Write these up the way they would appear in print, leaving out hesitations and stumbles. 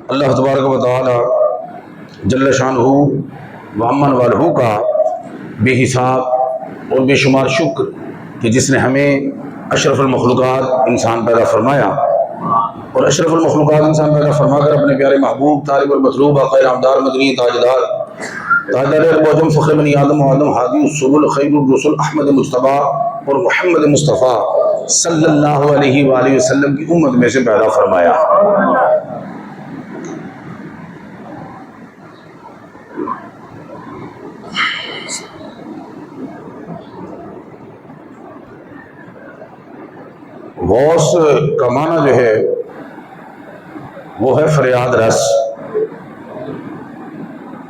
اللہ تبارک و تعالی جل شانہ و امن والہ کا بے حساب اور بے شمار شکر کہ جس نے ہمیں اشرف المخلوقات انسان پیدا فرمایا اور اشرف المخلوقات انسان پیدا فرما کر اپنے پیارے محبوب طالب المطلوب آقا نامدار مدنی تاجدار اقوام فخر بنی آدم و آدم ہادی السبل خیر الرسل احمد مصطفیٰ اور محمد مصطفیٰ صلی اللہ علیہ وآلہ وسلم کی امت میں سے پیدا فرمایا۔ غوث کا معنی جو ہے وہ ہے فریاد رس۔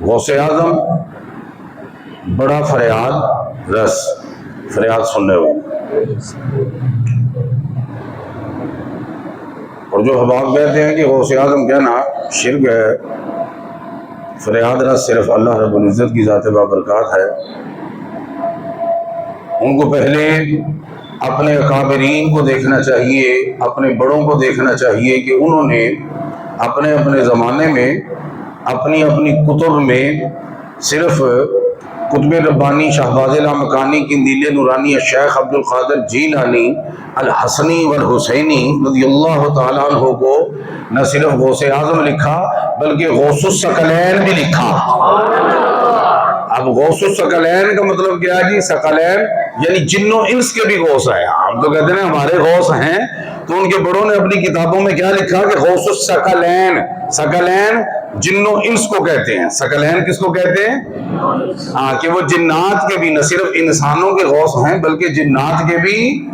غوث اعظم بڑا فریاد رس، فریاد سننے والے۔ اور جو حباب کہتے ہیں کہ غوث اعظم کہنا شرک ہے، فریاد رس صرف اللہ رب العزت کی ذات بابرکات ہے۔ ان کو پہلے اپنے اکابرین کو دیکھنا چاہیے، اپنے بڑوں کو دیکھنا چاہیے کہ انہوں نے اپنے اپنے زمانے میں اپنی اپنی کتب میں صرف قطب ربانی شہباز لامکانی قندیل نورانی شیخ عبد القادر جیلانی الحسنی والحسینی رضی اللہ تعالیٰ عنہ کو نہ صرف غوث اعظم لکھا بلکہ غوث الثقلین بھی لکھا۔ اب غوث الثقلین کا مطلب کیا ہے جی؟ ثقلین یعنی جن و انس کے بھی غوث ہیں۔ ہم تو کہتے ہیں ہمارے غوث ہیں، تو ان کے بڑوں نے اپنی کتابوں میں کیا لکھا کہ غوث الثقلین۔ ثقلین جن و انس کو کہتے ہیں۔ ثقلین کس کو کہتے ہیں؟ کہ وہ جنات کے بھی، نہ صرف انسانوں کے غوث ہیں بلکہ جنات کے بھی۔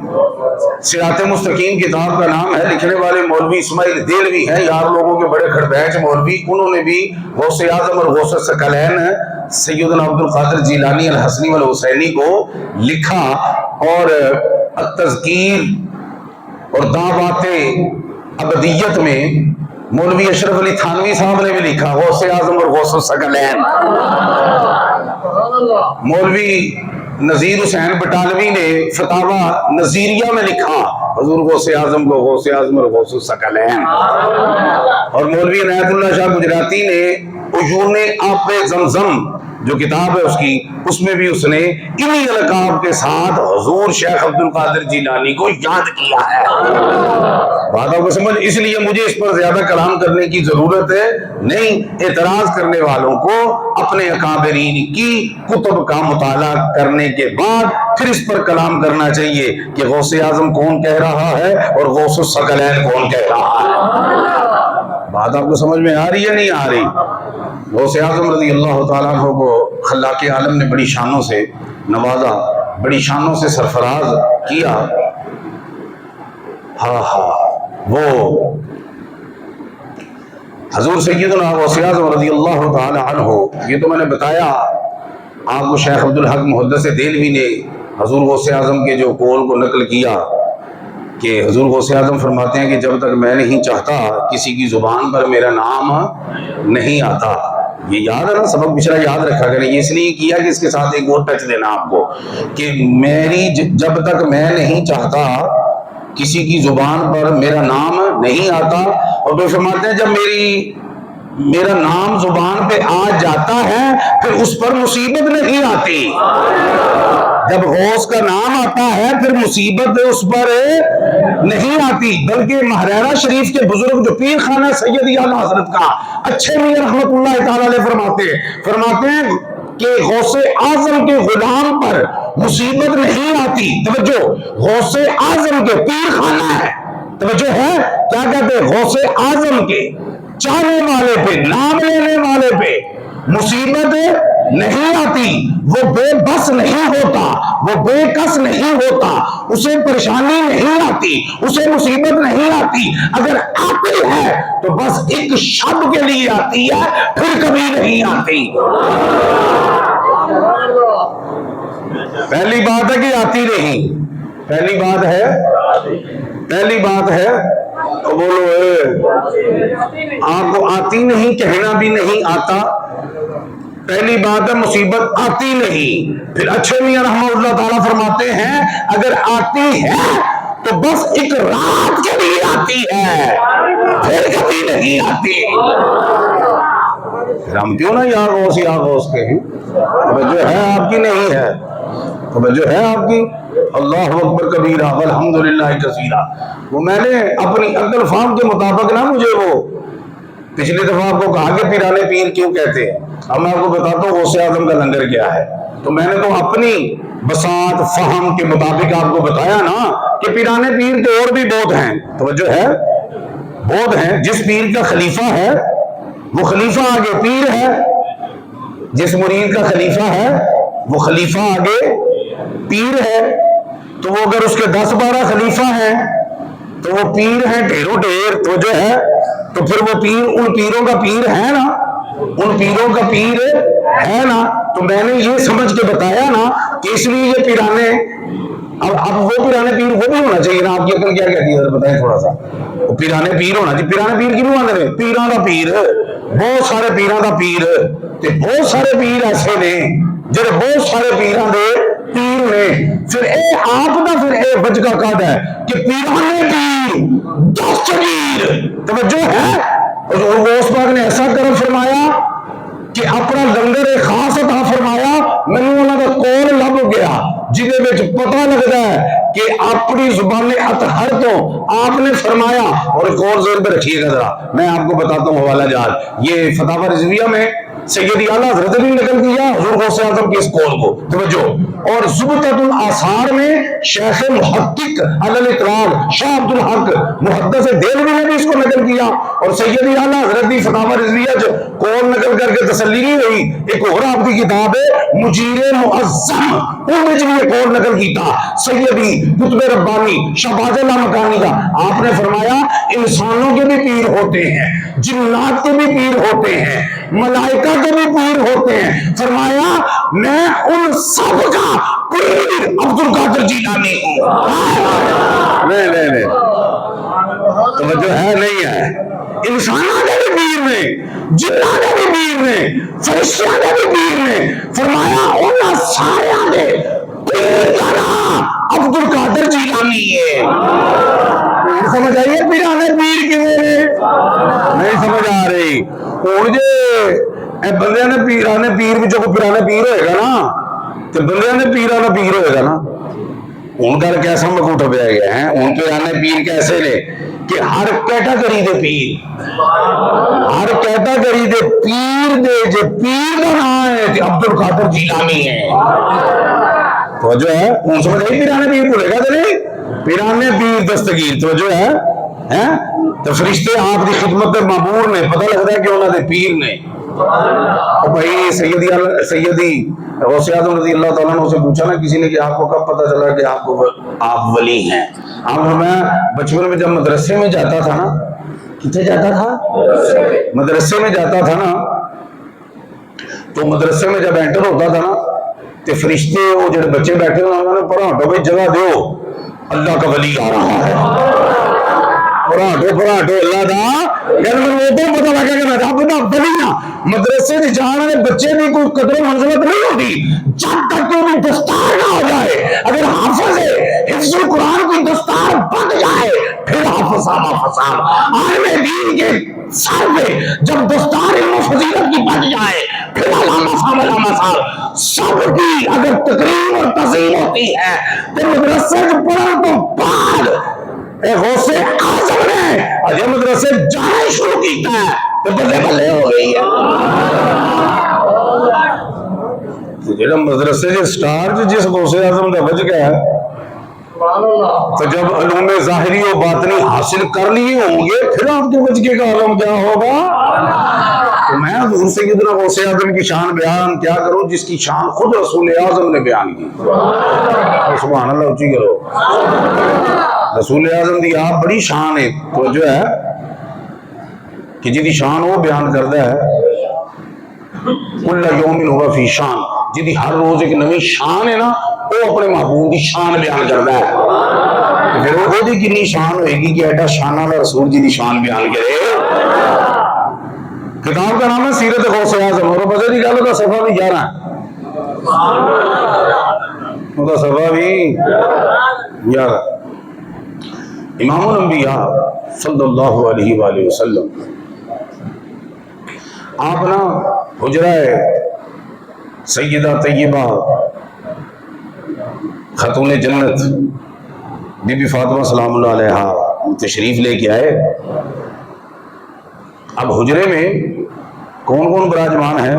صراط مستقیم کتاب کا نام ہے، لکھنے والے مولوی اسماعیل دیلوی ہیں، یار لوگوں کے بڑے کھڑبیچ مولوی، انہوں نے بھی غوث اعظم اور غوث الثقلین سیدنا عبد القادر جیلانی الحسنی والحسینی کو لکھا۔ اور التذکیر اور دعوات ابدیت میں مولوی اشرف علی تھانوی صاحب نے بھی لکھا غوث اعظم اور غوث الثقلین۔ مولوی نذیر حسین بٹالوی نے فتاوی نذیریہ میں لکھا حضور غوث اعظم کو غوث اعظم اور غوث الثقلین۔ اور مولوی عنایت اللہ شاہ گجراتی نے عیون آب زمزم جو کتاب ہے اس میں بھی اس نے انہی القاب کے ساتھ حضور شیخ عبد القادر جیلانی کو یاد کیا ہے۔ باتوں کو سمجھ، اس لیے مجھے اس پر زیادہ کلام کرنے کی ضرورت ہے نہیں۔ اعتراض کرنے والوں کو اپنے اکابرین کی کتب کا مطالعہ کرنے کے بعد پھر اس پر کلام کرنا چاہیے کہ غوث اعظم کون کہہ رہا ہے اور غوث الثقلین کون کہہ رہا ہے۔ بات آپ کو سمجھ میں آ رہی ہے نہیں آ رہی؟ غوث اعظم رضی اللہ تعالیٰ عنہ کو خلاق عالم نے بڑی شانوں سے نوازا، بڑی شانوں سے سرفراز کیا۔ وہ حضور سیدنا غوث اعظم رضی اللہ تعالیٰ عنہ، یہ تو میں نے بتایا آپ کو، شیخ عبد الحق محدث دہلوی نے حضور غوث اعظم کے جو قول کو نقل کیا کہ حضور غوث اعظم فرماتے ہیں کہ جب تک میں نہیں چاہتا کسی کی زبان پر میرا نام نہیں آتا۔ یہ یاد ہے نا، سبق پچھلا یاد رکھا کریں، یہ اس لیے کیا کہ اس کے ساتھ ایک اور ٹچ دینا آپ کو کہ میری جب تک میں نہیں چاہتا کسی کی زبان پر میرا نام نہیں آتا۔ اور پھر فرماتے ہیں جب میرا نام زبان پہ آ جاتا ہے پھر اس پر مصیبت نہیں آتی۔ جب غوث کا نام آتا ہے پھر مصیبت اس پر نہیں آتی، بلکہ مہریرہ شریف کے بزرگ جو پیر خانہ سید اعلیٰ حضرت کا اچھے میاں رحمت اللہ تعالی علیہ فرماتے ہیں کہ غوث اعظم کے غلام پر مصیبت نہیں آتی۔ توجہ، غوث اعظم کے پیر خانہ ہے، توجہ ہے، کیا کہتے ہیں؟ غوث اعظم کے چاہنے والے پہ، نام لینے والے پہ مصیبت نہیں آتی۔ وہ بے بس نہیں ہوتا، وہ بے کس نہیں ہوتا، اسے پریشانی نہیں آتی، اسے مصیبت نہیں آتی۔ اگر آتی ہے تو بس ایک شب کے لیے آتی ہے، پھر کبھی نہیں آتی۔ پہلی بات ہے کہ آتی نہیں، پہلی بات ہے بولو آپ کو آتی نہیں، کہنا بھی نہیں آتا۔ پہلی بات ہے مصیبت آتی نہیں۔ پھر اچھے میاں رحمہ اللہ تعالیٰ فرماتے ہیں اگر آتی ہے تو بس ایک رات کے لیے آتی ہے، پھر کبھی نہیں آتی۔ پھر ہم کیوں نہ یا غوث کہیں؟ توجہ ہے آپ کی؟ نہیں ہے؟ توجہ ہے آپ کی؟ اللہ اکبر کبیرہ والحمدللہ کثیرہ۔ وہ میں نے اپنی عقل فہم کے مطابق نہ، مجھے وہ پچھلی دفعہ آپ کو کہا کہ پیرانے پیر کیوں کہتے ہیں، اب میں آپ کو بتاتا ہوں غوث اعظم کا لنگر کیا ہے۔ تو میں نے تو اپنی بساط فہم کے مطابق آپ کو بتایا نا کہ پیرانے پیر تو اور بھی بہت ہیں، توجہ ہے، بہت ہیں۔ جس پیر کا خلیفہ ہے وہ خلیفہ آگے پیر ہے، جس مرید کا خلیفہ ہے وہ خلیفہ آگے پیر ہے۔ تو وہ اگر اس کے 10-12 خلیفہ ہیں تو وہ پیر ہیں ڈھیروں ڈھیر، تو جو ہے تو پھر وہ پیر ان پیروں کا پیر ہے نا، ان پیروں کا پیر ہے نا۔ تو میں نے یہ سمجھ کے بتایا نا کہ اس لیے یہ پیرانے، اب وہ پیرانے پیر وہ بھی ہونا چاہیے نا۔ آپ کی عقل کیا کہتی ہے بتائیں تھوڑا سا؟ وہ پیرانے پیر ہونا چاہیے۔ پیرانے پیر کیوں آتے ہیں؟ پیراں دا پیر، بہت سارے پیراں دا پیر، تے بہت سارے پیر ایسے نے جڑے بہت سارے پیراں دے پیر نے۔ پھر اے آپ دا پھر اے وجہ قد ہے کہ پیرانے پیر دستگیر، توجہ ہے۔ حضور غوث پاک نے ایسا کرم فرمایا کہ اپنا لنگر ایک خاص عطا فرمایا، میں نے انہوں کا قول لب گیا جنہیں وچ پتہ لگتا ہے کہ اپنی زبان اطہر تو آپ نے فرمایا۔ اور ایک اور ذہن پہ رکھیے گا ذرا، میں آپ کو بتاتا ہوں حوالہ جات۔ یہ فتاوی رضویہ میں سیدی اعلیٰ حضرت نے نقل کیا حضور غوث اعظم کے اس قول کو، توجہ۔ اور زبدۃ الاثار میں شیخ محقق علی الاطلاق شاہ عبد الحق محدث دہلوی نے بھی اس کو نقل کیا۔ اور سیدی اعلیٰ حضرت کی فتاوی رضویہ جو قول نقل کر کے تسلی نہیں ہوئی، ایک اور آپ کی کتاب ہے مجیر معظم، ان میں جو یہ قول نقل کیتا سیدی قطب ربانی شاہ باز اللہ مکانی کا، آپ نے فرمایا انسانوں کے بھی پیر ہوتے ہیں، جنات کے بھی پیر ہوتے ہیں، ملائکہ کے بھی پیر ہوتے ہیں۔ فرمایا میں ان سب کا پیر عبد القادر جیلانی ہوں۔ نہیں توجہ ہے؟ نہیں ہے؟ انسانوں کے بھی پیر نے، جنوں کے بھی پیر نے، فرشتوں کے بھی پیر نے۔ فرمایا ان سارے دے پیر کا نام عبد القادر جیلانی ہے۔ سمجھ آئیے پیرانے پیر کیویں نے؟ نہیں سمجھ آ رہی؟ ہوں جی بندے نے پیرانے پیر بھی جو پیرانے پیر ہوئے گا نا، تو بندے نے پیرانے پیر ہوئے گا نا۔ ہوں گل کیسا مکوٹا پیا گیا ہے؟ ہوں پیرانے پیر کیسے نے کہ ہر کیٹاگری دے پیر، ہر کیٹاگری دے پیر دے جو پیر کا نام ہے کہ عبد القادر جیلانی ہے۔ توجہ ہے؟ ہوں سمجھ آئی؟ پیرانے پیر بولے گا تو نہیں، پیرانے پیر دستگیر، توجہ ہے؟ تو فرشتے آپ کی خدمت معمور نے، پتہ لگتا ہے کہ انہوں نے پیر نے۔ بھائی سیدی غوث اعظم رضی اللہ تعالیٰ عنہ سے پوچھا نا کسی نے کہ آپ کو کب پتہ چلا کہ آپ ولی ہیں؟ میں بچپن میں جب مدرسے میں جاتا تھا نا، کتنے جاتا تھا؟ مدرسے میں جاتا تھا نا، تو مدرسے میں جب انٹر ہوتا تھا نا تو فرشتے وہ جڑے بچے بیٹھے ہوئے انہوں نے پڑھا ہٹو بھائی جگہ دیو، اللہ کا ولی آ رہا ہے، پڑھاٹو اللہ دا۔ یعنی میں وہ تو پتہ لگا کہ میں رب دا ولی ہاں۔ مدرسے میں جان والے بچے کی کوئی قدر و منزلت نہیں ہوتی جب تک کہ انہیں دستار نہ ہو جائے۔ اگر حافظ ہے، حفظ القرآن کی دستار بن جائے پھر حافظ عالم دین کے سر پہ جب دستار علم و فضیلت کی بن جائے پھر علامہ صاحب سب کی اگر تقریم اور تزئین ہوتی ہے تو مدرسے کے پڑھنے تو بعد غوث اعظم نے اجے مدرسے جانا شروع کیتا ہے تو بلے بلے ہو گئی ہے۔ جڑا مدرسے کے سٹار جس غوث اعظم کا بج گیا ہے، تو جب علوم ظاہری و باطنی حاصل کر لیے ہوں گے پھر آپ کے بچے کا عالم کیا ہوگا؟ تو میں حضور سیدنا غوث اعظم کی شان بیان کیا کروں جس کی شان خود رسول اعظم نے بیان کی۔ سبحان اللہ، اونچی کرو۔ رسول اعظم دی آپ بڑی شان ہے، تو جو ہے کہ جی شان وہ بیان کرتا ہے کل یوم ہوا فی شان، جی ہر روز ایک نئی شان ہے نا، وہ اپنے محبوب کی شان بیان کرتا ہے۔ پھر وہ دی کنی شان ہوئے گی کہ ایڈا شانہ دا رسول جی دی شان بیان کرے۔ کتاب کا نام ہے سیرت غوث اعظم، اور مزے کی گل کا صفحہ بھی 11 ہے، صفحہ بھی 11۔ امام الانبیاء صلی اللہ علیہ وآلہ وسلم آپ نا حجرہ سیدہ طیبہ خاتون جنت بی بی فاطمہ سلام اللہ علیہا تشریف لے کے آئے. اب حجرے میں کون کون براجمان ہے؟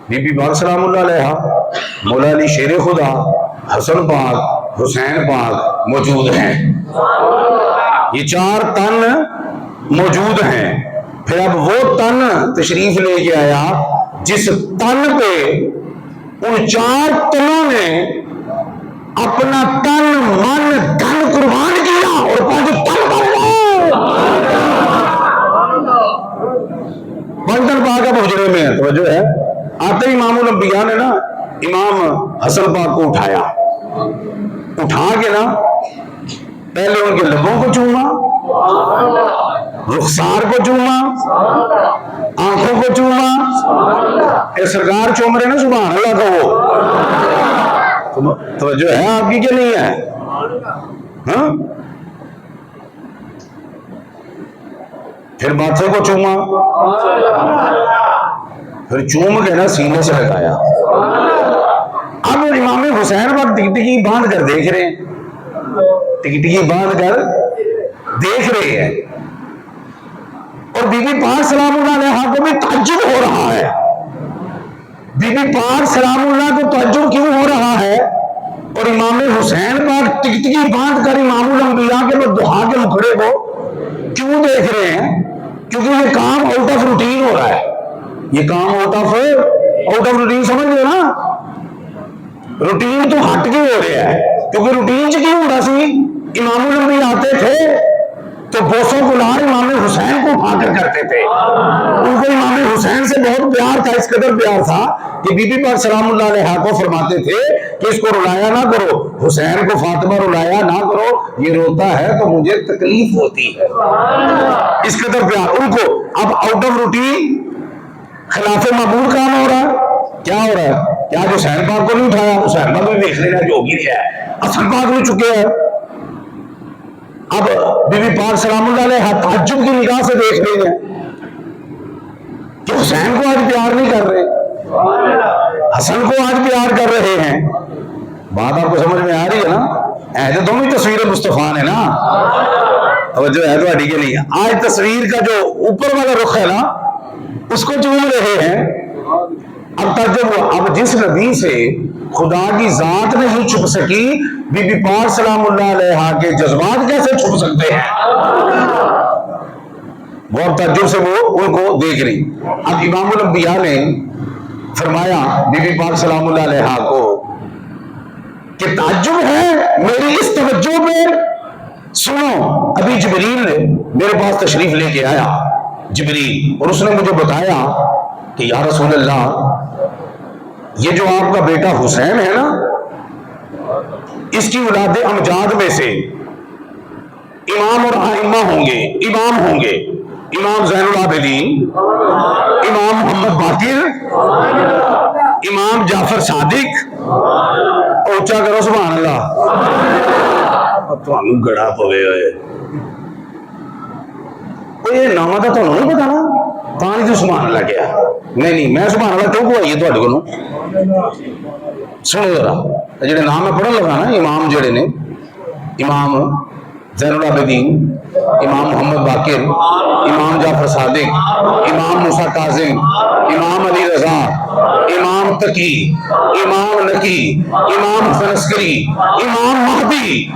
بی بی پاک سلام اللہ علیہا، مولا علی شیر خدا، حسن پاک، حسین پاک موجود ہیں. یہ 4 تن موجود ہیں. پھر اب وہ تن تشریف لے کے آیا جس تن پہ ان 4 تنوں نے اپنا تن من دھن قربان کیا اور 5 تن بن گئے. 5 تن پاک اب حجرے میں ہے. توجہ ہے. آتے امام الانبیاء نے نا امام حسن پاک کو اٹھایا، اٹھا کے نا پہلے ان کے لبوں کو چوما، رخسار کو چوما، آنکھوں کو چوما. اے سرکار چوم رہے نا سبحان اللہ کہو. توجہ ہے آپ کی کہ نہیں ہے؟ ہاں. پھر ماتھے کو چوما، پھر چوم کے نا سینے سے لگایا. اب امام حسین پر ٹکٹکی باندھ کر دیکھ رہے ہیں، ٹکٹکی باندھ کر دیکھ رہے ہیں. اور بی بی پاک سلام اللہ علیہا کو بھی تعجب ہو رہا ہے. بی بی پاک سلام اللہ کو تعجب کیوں ہو رہا ہے؟ اور امام حسین پاک ٹکٹکی باندھ کر امام الانبیاء کے دعا کے مکھڑے کو کیوں دیکھ رہے ہیں؟ کیونکہ یہ کام آؤٹ آف روٹین ہو رہا ہے. یہ کام آؤٹ آف روٹین سمجھ لو نا. روٹین تو ہٹ کے ہو رہا ہے. کیونکہ روٹین کیوں ہو رہا سی؟ امام الانبیاء آتے تھے تو بوسوں گلار امام حسین کو اٹھا کر کرتے تھے. ان کو امام حسین سے بہت پیار تھا. اس قدر پیار تھا کہ بی بی پاک سلام اللہ علیہا کو فرماتے تھے کہ اس کو رلایا نہ کرو، حسین کو فاطمہ رلایا نہ کرو، یہ روتا ہے تو مجھے تکلیف ہوتی ہے. اس قدر پیار ان کو. اب آؤٹ آف روٹین خلاف معمول کام ہو رہا ہے. کیا ہو رہا ہے؟ کیا حسین پاک کو نہیں اٹھایا؟ حسین پاک بھی دیکھ لینا جو ہوگی رہا ہے. حسن پاک بھی چکے ہیں. اب بی بی پاک سلام اللہ علیہ تعجب کی نگاہ سے دیکھ رہے ہیں کہ حسین کو آج پیار نہیں کر رہے، حسن کو آج پیار کر رہے ہیں. بات آپ کو سمجھ میں آ رہی ہے نا؟ ایسے دونوں تصویر مصطفیٰ نے نا. توجہ ہے تو کے نہیں. آج تصویر کا جو اوپر والا رخ ہے نا اس کو چوم رہے ہیں. اب تعجب ہوا. اب جس نبی سے خدا کی ذات نہیں چھپ سکی، بی بی پاک سلام اللہ علیہا کے جذبات کیسے چھپ سکتے ہیں؟ بہت تعجب سے وہ ان کو دیکھ رہی. اب امام الانبیاء نے فرمایا بی بی پاک سلام اللہ علیہا کو کہ تعجب ہے میری اس توجہ پہ. سنو، ابھی جبریل نے میرے پاس تشریف لے کے آیا، جبریل، اور اس نے مجھے بتایا کہ یا رسول اللہ، یہ جو آپ کا بیٹا حسین ہے نا، اس کی اولاد امجاد میں سے امام اور ائمہ ہوں گے. امام ہوں گے امام زین العابدین، امام محمد باقر، امام جعفر صادق. اونچا کرو سبحان اللہ. تمہیں گڑا پوے ہوئے یہ نام کا تو نہیں پتا نا، پانی تو سبحان اللہ کیا. نہیں میں سبحان اللہ کیوں کو آئیے تھوڑے کو. سنو ذرا، جڑے نام میں پڑھن لگا نا، امام جڑے نے، امام زین العابدین، امام محمد باقر، امام جعفر صادق، امام موسیٰ کاظم، امام علی رضا، امام تقی، امام نقی، امام حسن عسکری، امام مہدی.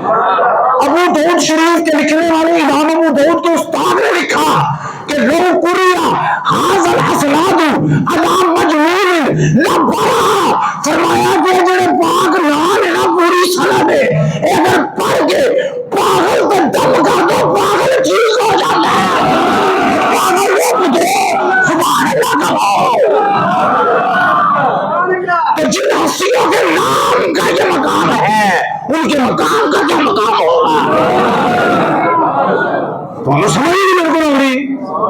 ابو داؤد شریف کے لکھنے والے امام ابو داؤد کے استاد نے لکھا کہ لو قریا ھذا الاسناد علی مجنون لبرا. فرمایا کہ جڑے پاک نام ہے نا پوری سند ہے، اگر پڑھ کے پاگل کو دم کر دو پاگل ٹھیک ہو جاتا ہے. پاگل روک دو سبحان اللہ کہو. تو جن ہستیوں کے نام کا یہ مقام ہے ان کے مقام کا کیا مقام ہوگا؟ تو سمجھ نہیں میرے کو لگ رہی.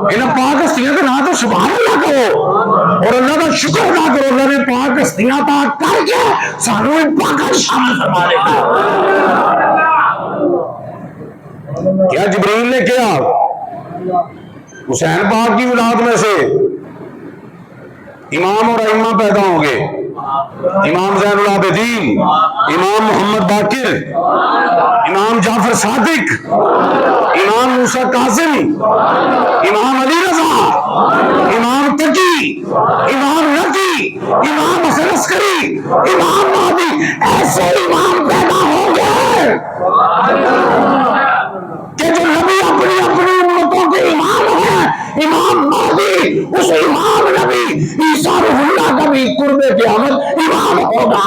انہیں پاک ہستیاں کا نام تو سبحان اللہ کہو اور اللہ کا شکر ادا کرو. اللہ نے پاک ہستیاں پاک کر کے سانوں پاک شامل فرما دیتا. کیا جبریل نے کیا حسین پاک کی اولاد میں سے امام اور ائمہ پیدا ہوں گے. امام زین العابدین، امام محمد باقر، امام جعفر صادق، امام موسیٰ کاظم، امام علی رضا، امام تقی، امام نقی، امام حسن عسکری، امام مہدی. ایسے امام پیدا ہوں گے کہ جو نبی اپنی اپنی امتوں کے امام ہیں. امام مہدی اس امام نبی عیسیٰ روح اللہ کا بھی قرب قیامت امام ہوگا.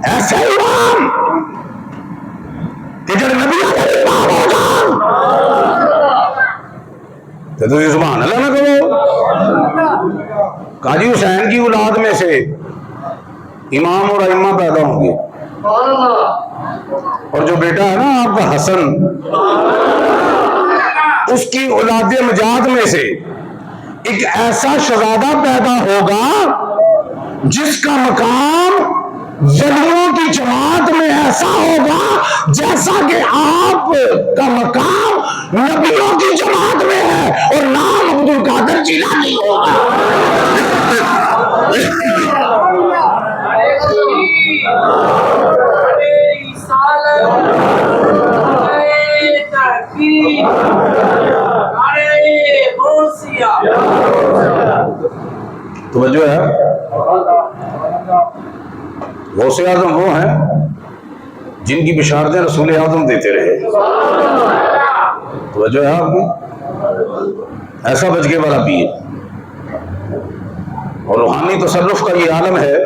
ایسے امام کہ جب نبی امام ہوگا تو تجھے سبحان اللہ نہ کرو. قاضی حسین کی اولاد میں سے امام اور ائمہ پیدا ہوں گے. اور جو بیٹا ہے نا آپ کا حسن، اس کی اولاد مجاد میں سے ایک ایسا شہزادہ پیدا ہوگا جس کا مقام ولیوں کی جماعت میں ایسا ہوگا جیسا کہ آپ کا مقام نبیوں کی جماعت میں ہے، اور نام عبد القادر جیلانی ہوگا. توجہ ہے. غوث اعظم وہ ہیں جن کی بشارتیں رسول اعظم دیتے رہے. توجہ ہے آپ کی. ایسا بچگے والا پیر اور روحانی تصرف کا یہ عالم ہے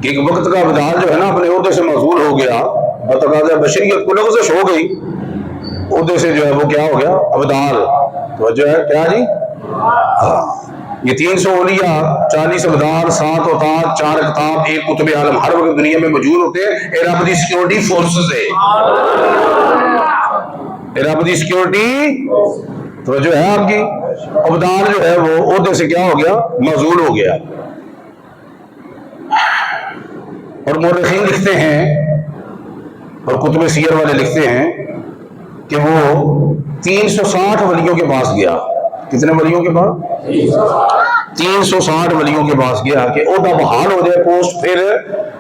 کہ ایک وقت کا ابدال جو ہے نا اپنے عہدے سے معزول ہو گیا، بتقاضۂ بشریت کو لغزش ہو گئی، عہدے سے جو ہے وہ کیا ہو گیا، ابدال. توجہ ہے کیا جی. یہ 300 اولیاء، 40 ابدال، 7 اوتاد، 4 اقطاب، 1 قطب عالم ہر وقت دنیا میں موجود ہوتے ہیں. اے رب دی سیکورٹی فورسز ہے، اے رب دی سیکورٹی. توجہ ہے آپ کی. ابدال جو ہے وہ عہدے سے کیا ہو گیا، معزول ہو گیا. اور مورخین لکھتے ہیں اور کتب سیر والے لکھتے ہیں کہ وہ 360 ولیوں کے پاس گیا. کتنے ولیوں کے پاس؟ 360 ولیوں کے پاس گیا کہ عہدہ بحال ہو جائے، پوسٹ پھر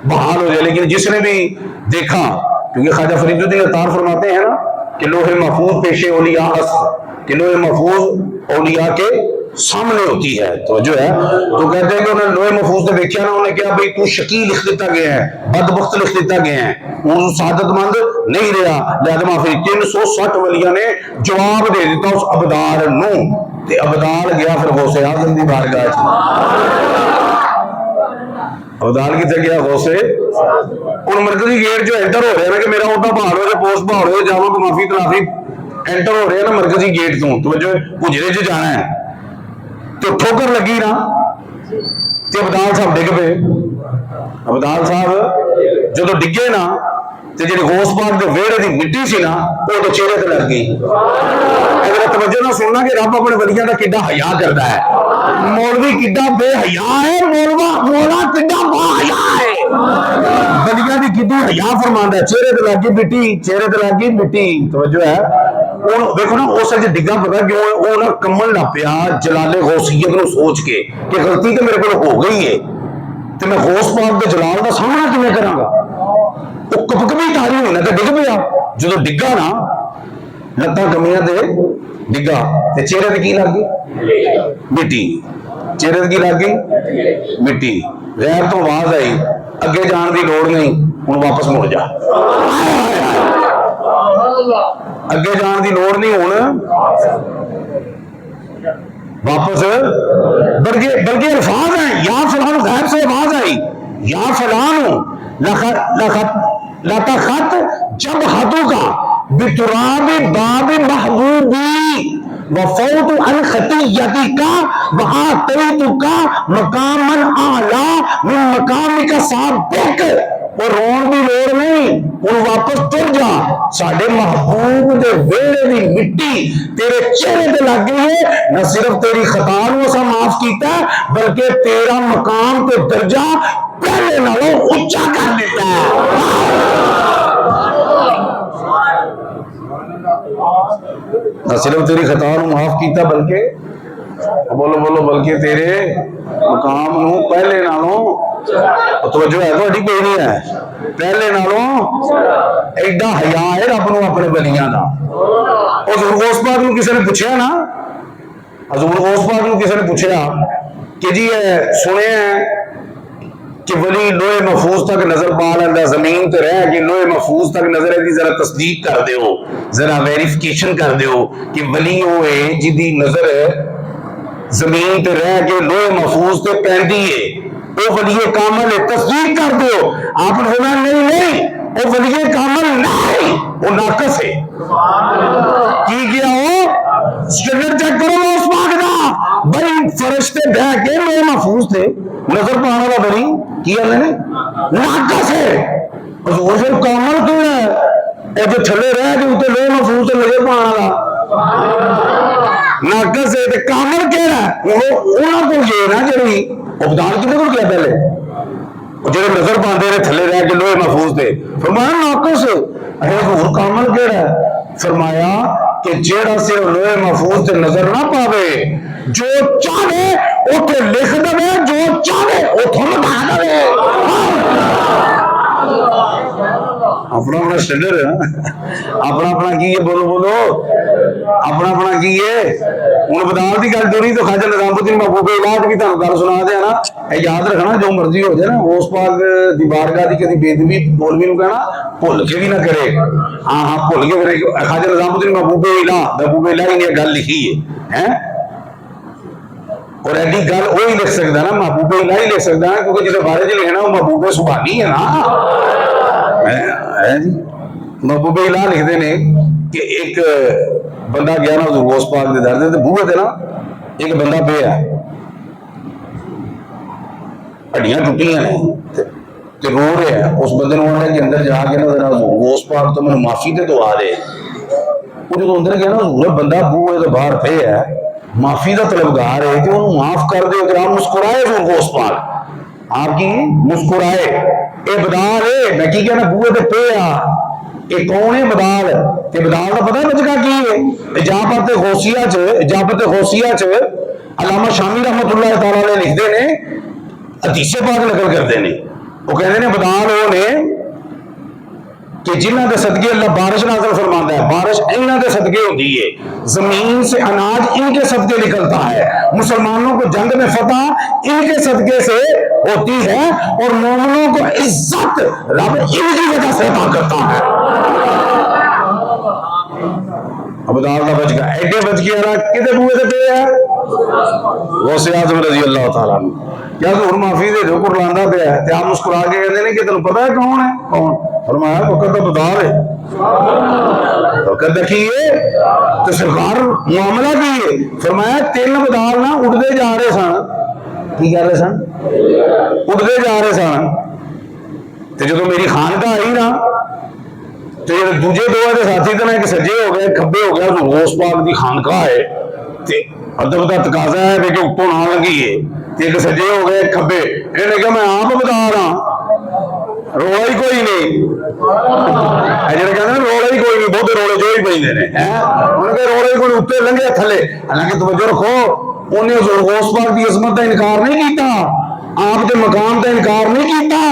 بحال ہو جائے. لیکن جس نے بھی دیکھا، کیونکہ خواجہ فرید الدین عطار فرماتے ہیں نا کہ لوح محفوظ پیش اولیاء است، کہ لوح محفوظ اولیاء کے سامنے ہوتی ہے. تو جو ہے تو کہتے ہیں کہ انہوں نے لوح محفوظ نے دیکھا نا، انہوں نے کہا بھئی تو شقی لکھ دیتا گیا ہے، بدبخت لکھ دیتا گیا ہے، وہ سعادت مند نہیں رہا. لہذا معافی 360 ولیاں نے جواب دے دیتا اس ابدال نو. تے ابدال گیا پھر غوث اعظم دی بارگاہ. ابدال کتنے گیا؟ غوث. ان مرکزی گیٹ جو انٹر ہو رہے ہیں نا کہ میرا عہدہ بحال ہو جائے، پوسٹ بحال ہو جائے، جاؤ تو معافی تلافی انٹر ہو رہے ہیں نا مرکزی گیٹ تو جو حجرے سے جانا ہے تو ٹھوکر لگی نا تے ابدال صاحب ڈگ پے. ابدال صاحب جو ڈگے نا تے جی غوث پاک دے ویڑے دی مٹی سی نا وہ تو چہرے تے لگ گئی. اگر توجہ نہ سننا کہ رب اپنے ولیاں دا کڈا حیا کردا ہے. مولوی کڈا بے حیا ہے، مولا کڈا با حیا ہے. ولیاں دی کڈی حیا فرماندا ہے. چہرے تے لگ گئی مٹی، چہرے تے لگ گئی مٹی. توجہ ہے. دیکھو نا اس وجہ ڈگا پتا کیوں ہے، وہ نا کمل نہ پیا جلال غوثیت نو سوچ کے کہ غلطی تو میرے کو ہو گئی ہے تو میں غوث پاک کے جلال کا سامنا کیوں کرا گا. وہ کپکپی تاری ہونا تو ڈگ پیا. جدو ڈگا نا لتاں کمیاں دے ڈگا تے چہرے تے کی لگ گئی؟ مٹی. چہرے تے کی لگ گئی؟ مٹی. غیر تو آواز آئی اگے جان دی لوڑ نہیں، ہوں واپس مڑ جا. اگے جان دی لوڑ نہیں، ہوں واپس. بلکہ الفاظ ہیں یا فلان، غیر سے آواز آئی یا فلان لتخط جب ہاتھوں کا بتراب باب محبوبی وفوت عن خطیتک وآتیتک مقاما اعلی من مقامک سابق. وہ رون کی لوڑ نہیں، ہوں واپس تر جا، ساڈے محبوب دے ویڑے دی مٹی تیرے چہرے تے لگ گئی ہے، نہ صرف تیری خطا نو اسا معاف کیتا بلکہ تیرا مقام تے درجہ پہلے نالوں اونچا کر دیتا ہے۔ نہ صرف تیری خطا نو معاف کیتا بلکہ بولو بولو بلکہ تیرے مقام نو پہلے نالوں، توجہ ہے تھوڑی کوئی نہیں ہے، پہلے نالوں ایڈا حیا ہے رب نو اپنے بلیاں دا۔ حضور غوث پاک نو کسی نے پوچھا نا، حضور غوث پاک نو کسی نے پوچھا کہ جی سنے ہیں کہ ولی لوہے محفوظ تک نظر پا لینا، زمین تے رہ کے لوہے محفوظ تک نظر ہے، ذرا تصدیق کر دیو، ذرا ویریفیکیشن کر دیو کہ ولی ہوئے جدی نظر زمین تے رہ کے لوہے محفوظ تے پیندی ہے، وہ ولی کامل ہے، تصدیق کر دیو۔ آپ نے کہا نہیں وہ ولی کامل نہیں، وہ ناقص ہے۔ کی کیا ہو اسٹینڈرڈ چیک کرو اس پاک دا، بھائی فرشتے بہ کے لوہے محفوظ تھے، نظر پانے والا بلی کیا نے ناقص ہے، حضور سے کامل کیوں ہے؟ اے جو تھلے رہ کے اتنے لوہے محفوظ سے نظر پانے والا ناقص ہے، تے کامل کہڑا ہے؟ انہاں کو یہ نا جڑی ابدال کنے کو کیا پہلے جڑے نظر پاندے نے تھلے رہ کے لوہے محفوظ تھے، فرمایا ناقص، حضور کامل کہڑا ہے؟ فرمایا کہ جیڑا صرف لوہے محفوظ تے نظر نہ پاوے، جو چاہے اوتھے لکھ دے، جو چاہے اوتھوں مٹا دے۔ اپنا اپنا اسٹینڈرڈ ہے، اپنا اپنا کی ہے، بولو بولو اپنا اپنا کی ہے۔ ہوں بدال کی گل توری تو خواجہ نظام الدین محبوب اللہ بھی تمہیں گل سنا دیا نا، یاد رکھنا جو مرضی ہو جائے نا، اس پاک دی بارگاہ دی کدی بےدبی مولوی نو کہنا بھول کے بھی نہ کرے، ہاں ہاں بھول کے کرے۔ خواجہ نظام الدین محبوب اللہ نے گل لکھی ہے، اور ایڈی گل وہی لکھ سکتا نا، محبوب اللہ ہی لکھ سکتا ہے، کیونکہ جسے بارے چ لکھنا وہ محبوب سبحانی ہے نا۔ محبوب اللہ لکھتے ہیں کہ ایک بندہ گیا نا حضور غوث پاک دے در تے بوئے تے نا ایک بندہ پیا ہے، ہڈیاں ٹوٹیاں نے تے رو رہا ہے، اس بندے نے انہوں نے اندر جا کے نا ذرا غوث پاک تو مجھے معافی تے دعا دے۔ وہ جو اندر گیا نا حضور بندہ بوئے تو باہر پیا ہے، معافی کا طلبگار ہے کہ انہوں معاف کر دے، کہ آپ مسکرائے حضور غوث پاک، آپ کی مسکرائے۔ اے بدال ہے میں کی کہنا بوئے تے پیا، اے کون ہے بدال؟ تے بدال کا پتہ بچ کا کی ہے؟ اجابت غوثیہ چ علامہ شامی رحمت اللہ تعالی علیہ لکھتے ہیں، حدیث پاک نقل کرتے ہیں، وہ کہتے ہیں بدال وہ نے کہ جنہ کے صدقے اللہ بارش نازل فرماتا ہے، بارش انہاں کے صدقے ہوتی ہے، زمین سے اناج ان کے صدقے نکلتا ہے، مسلمانوں کو جنگ میں فتح ان کے صدقے سے ہوتی ہے، اور مومنوں کو عزت رب ان کی وجہ سے عطا کرتا ہے۔ ابدال کا بچ گیا، ایڈے بچ گیا نا کدے بوئے تے پے ہے غوث اعظم رضی اللہ تعالیٰ عنہ، کیا تو معافی دے جو قرلاندہ پہ ہے، تے آپ مسکرا کے کہتے ہیں کہ تمہیں پتہ ہے کون ہے؟ کون؟ فرمایا وقت تو بدال ہے، وقت دیکھیے تو سرکار معاملہ کیے، فرمایا تین بدال نہ اٹھتے جا رہے سن، کی کر رہے سن؟ اٹھتے جا رہے سن، تے جدو میری خانقاہ آئی نا تے دوجے دو دے ساتھی تے ایک سجے ہو گئے کھبے ہو گیا، جو غوث پاک دی خانقاہ ہے تے ادب دا تقاضا ہے کہ اوپر نہ لگی ہے، تے ایک سجے ہو گئے کھبے، انہوں نے کہا میں آپ بتا رہا رولا ہی کوئی نہیں، جڑے کہتے ہیں رولا ہی کوئی نہیں، بہت رولے جو ہی پہ نے، انہوں نے کہا رولا ہی کوئی اتنے لنگے تھلے، حالانکہ توجہ رکھو انہیں حضور غوث پاک کی عظمت کا انکار نہیں کیتا، آپ کے مقام کا انکار نہیں کیتا،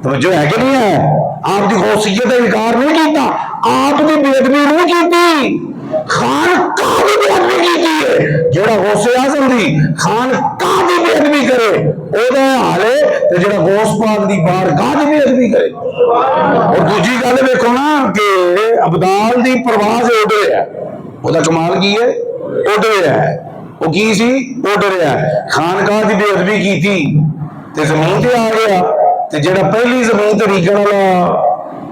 توجہ ہے کہ نہیں ہے، آپ کی غوثیت کا انکار نہیں کیتا، آپ کی بے ادبی نہیں کیتی، خانقاہ کی بے ادبی کیتی ہے، جڑا غوث اعظم دی خانقاہ کی بے ادبی کرے او دا حال ہے تے جڑا غوث پاک دی بارگاہ کی بے ادبی کرے۔ اور دوسری گل دیکھو نا کہ ابدال دی پرواز اڑ رہا ہے، او دا کمال کی ہے؟ اڑ رہا ہے، وہ کی سی؟ اڑ رہا ہے، خانقاہ دی بے ادبی کیتی تے زمین تے آ گیا، تے جڑا پہلی زمین تے ریکن والا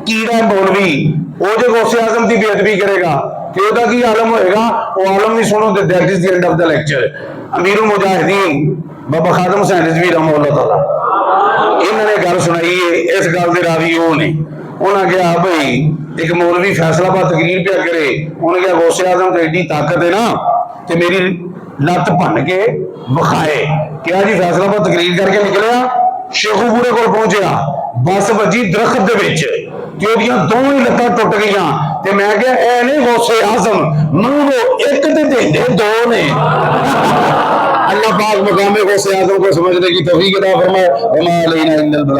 کیڑا مولوی وہ جو غوث اعظم کی بے ادبی کرے گا کہ وہ کی عالم ہوئے گا، وہ عالم نہیں سنو، that is the end of the lecture. امیر المجاہدین بابا خادم حسین رضوی رحمہ اللہ تعالیٰ انہوں نے گل سنائی ہے، اس گل کے راوی وہ نے، انہوں نے کہا بھائی ایک مولوی فیصلہ آباد تقریر پہ کرے، انہوں نے کہا غوث اعظم تو ایڈی طاقت ہے نا کہ میری لت بھن کے وکھائے۔ کیا جی فیصلہ آباد تقریر کر کے نکلیا، شیخو پورے کو پہنچیا، بس بجی درخت دے وچ تے اودیاں دونوں ہی لتاں ٹوٹ گئیاں، تے میں کہیا اے نہیں غوث اعظم منہ ایک تے دیندے دو نے۔ اللہ پاک مقام غوث اعظم کو سمجھنے کی توفیق عطا فرمائے۔ وما علینا الا البلاغ۔